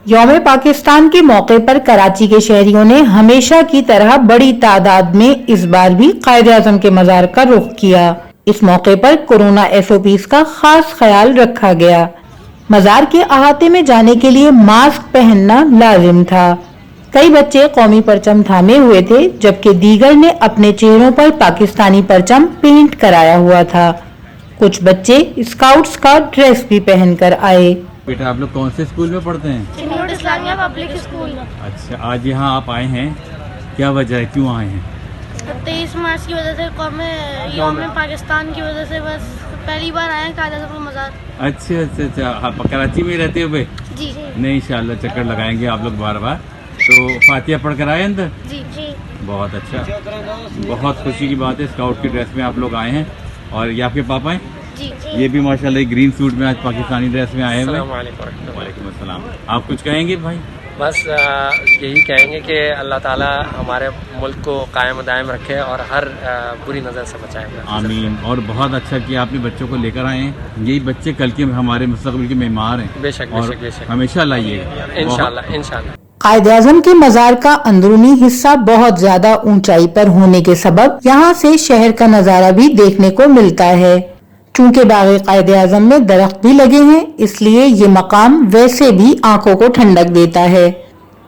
یوم پاکستان کے موقع پر کراچی کے شہریوں نے ہمیشہ کی طرح بڑی تعداد میں اس بار بھی قائد اعظم کے مزار کا رخ کیا۔ اس موقع پر کورونا SOPs کا خاص خیال رکھا گیا۔ مزار کے احاطے میں جانے کے لیے ماسک پہننا لازم تھا۔ کئی بچے قومی پرچم تھامے ہوئے تھے، جبکہ دیگر نے اپنے چہروں پر پاکستانی پرچم پینٹ کرایا ہوا تھا۔ کچھ بچے اسکاؤٹس کا ڈریس بھی پہن کر آئے۔ بیٹا آپ لوگ کون سے اسکول میں پڑھتے ہیں؟ نور اسلامیہ پبلک اسکول۔ اچھا، آج یہاں آپ آئے ہیں، کیا وجہ ہے، کیوں آئے ہیں؟ 23 مارچ کی وجہ سے، یوم پاکستان کی وجہ سے، بس پہلی بار آئے ہیں قائد اعظم کا مزار۔ اچھا، آپ کراچی میں رہتے ہو؟ جی نہیں، انشاءاللہ چکر لگائیں گے آپ لوگ بار بار۔ تو فاتحہ پڑھ کر آئے اندر؟ جی۔ بہت اچھا، بہت خوشی کی بات ہے، اسکاؤٹ کی ڈریس میں آپ لوگ آئے ہیں۔ اور یہ آپ کے پاپا ہیں؟ جی۔ یہ بھی ماشاءاللہ گرین سوٹ میں آج پاکستانی ڈریس میں آئے ہوئے۔ السلام علیکم۔ وعلیکم السلام۔ آپ کچھ کہیں گے بھائی؟ بس یہی کہیں گے کہ اللہ تعالیٰ ہمارے ملک کو قائم دائم رکھے اور ہر بری نظر سے بچائے۔ آمین۔ اور بہت اچھا کہ آپ نے بچوں کو لے کر آئے ہیں، یہی بچے کل کے ہمارے مستقبل کے معمار ہیں۔ بے شک، اور ہمیشہ لائیے گا انشاءاللہ۔ قائد اعظم کے مزار کا اندرونی حصہ بہت زیادہ اونچائی پر ہونے کے سبب یہاں سے شہر کا نظارہ بھی دیکھنے کو ملتا ہے۔ چونکہ باغ قائد اعظم میں درخت بھی لگے ہیں، اس لیے یہ مقام ویسے بھی آنکھوں کو ٹھنڈک دیتا ہے۔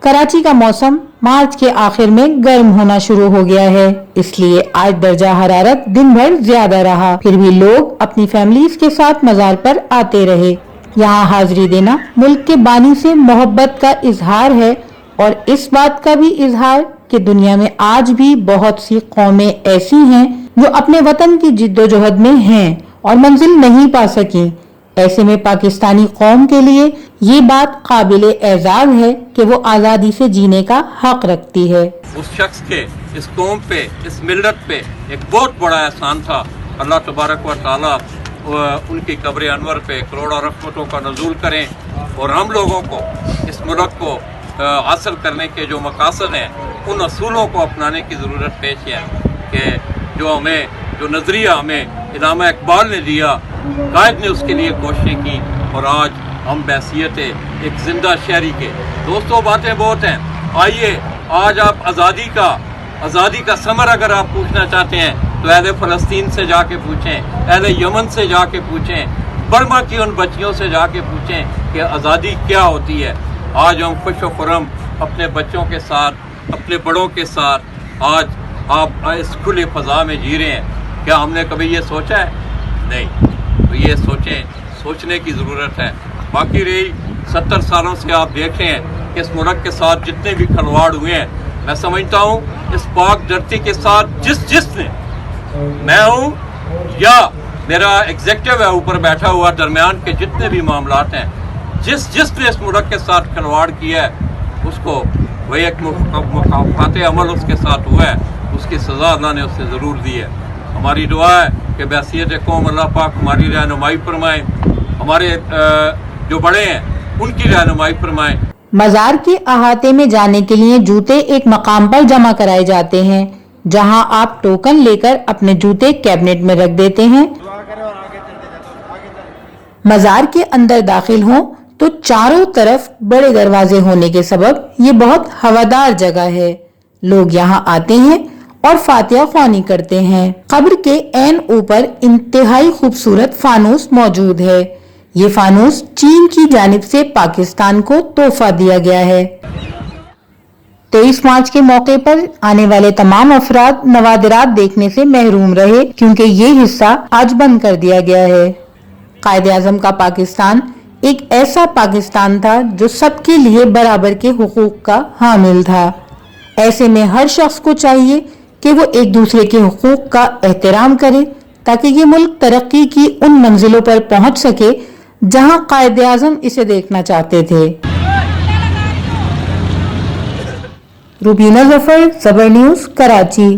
کراچی کا موسم مارچ کے آخر میں گرم ہونا شروع ہو گیا ہے، اس لیے آج درجہ حرارت دن بھر زیادہ رہا، پھر بھی لوگ اپنی فیملیز کے ساتھ مزار پر آتے رہے۔ یہاں حاضری دینا ملک کے بانی سے محبت کا اظہار ہے، اور اس بات کا بھی اظہار کہ دنیا میں آج بھی بہت سی قومیں ایسی ہیں جو اپنے وطن کی جد و جہد میں ہیں اور منزل نہیں پا سکیں۔ ایسے میں پاکستانی قوم کے لیے یہ بات قابل اعزاز ہے کہ وہ آزادی سے جینے کا حق رکھتی ہے۔ اس شخص کے، اس قوم پہ، اس ملت پہ ایک بہت بڑا احسان تھا۔ اللہ تبارک و تعالیٰ ان کی قبر انور پہ کروڑوں رحمتوں کا نزول کریں، اور ہم لوگوں کو اس ملک کو حاصل کرنے کے جو مقاصد ہیں ان اصولوں کو اپنانے کی ضرورت پیش ہے کہ جو نظریہ ہمیں علامہ اقبال نے دیا، قائد نے اس کے لیے کوششیں کی، اور آج ہم بحیثیت ایک زندہ شہری کے دوستوں باتیں بہت ہیں۔ آئیے آج آپ آزادی کا ثمر اگر آپ پوچھنا چاہتے ہیں تو اہل فلسطین سے جا کے پوچھیں، اہل یمن سے جا کے پوچھیں، برما کی ان بچیوں سے جا کے پوچھیں کہ آزادی کیا ہوتی ہے۔ آج ہم خوش و خرم اپنے بچوں کے ساتھ، اپنے بڑوں کے ساتھ آج آپ اس کھلے فضا میں جی رہے ہیں۔ کیا ہم نے کبھی یہ سوچا ہے؟ نہیں۔ تو یہ سوچنے کی ضرورت ہے۔ باقی رہی 70 سالوں سے آپ دیکھ رہے ہیں کہ اس ملک کے ساتھ جتنے بھی کھلواڑ ہوئے ہیں، میں سمجھتا ہوں اس پاک دھرتی کے ساتھ جس نے، میں ہوں یا میرا ایگزیکٹو ہے اوپر بیٹھا ہوا، درمیان کے جتنے بھی معاملات ہیں، جس نے اس ملک کے ساتھ کھلواڑ کیا ہے اس کو وہ ایک مخالفت عمل اس کے ساتھ ہوا ہے، اس کی سزا اللہ نے اس سے ضرور دی ہے۔ ہماری دعا ہے کہ بحیثیت قوم اللہ پاک ہماری رہنمائی فرمائیں، ہمارے جو بڑے ہیں ان کی رہنمائی فرمائیں۔ مزار کے احاطے میں جانے کے لیے جوتے ایک مقام پر جمع کرائے جاتے ہیں، جہاں آپ ٹوکن لے کر اپنے جوتے کیبنٹ میں رکھ دیتے ہیں۔ مزار کے اندر داخل ہوں تو چاروں طرف بڑے دروازے ہونے کے سبب یہ بہت ہوادار جگہ ہے۔ لوگ یہاں آتے ہیں اور فاتحہ خوانی کرتے ہیں۔ قبر کے عین اوپر انتہائی خوبصورت فانوس موجود ہے۔ یہ فانوس چین کی جانب سے پاکستان کو تحفہ دیا گیا ہے۔ 23 مارچ کے موقع پر آنے والے تمام افراد نوادرات دیکھنے سے محروم رہے، کیونکہ یہ حصہ آج بند کر دیا گیا ہے۔ قائد اعظم کا پاکستان ایک ایسا پاکستان تھا جو سب کے لیے برابر کے حقوق کا حامل تھا۔ ایسے میں ہر شخص کو چاہیے کہ وہ ایک دوسرے کے حقوق کا احترام کرے، تاکہ یہ ملک ترقی کی ان منزلوں پر پہنچ سکے جہاں قائد اعظم اسے دیکھنا چاہتے تھے۔ روبینہ ظفر، زبر نیوز، کراچی۔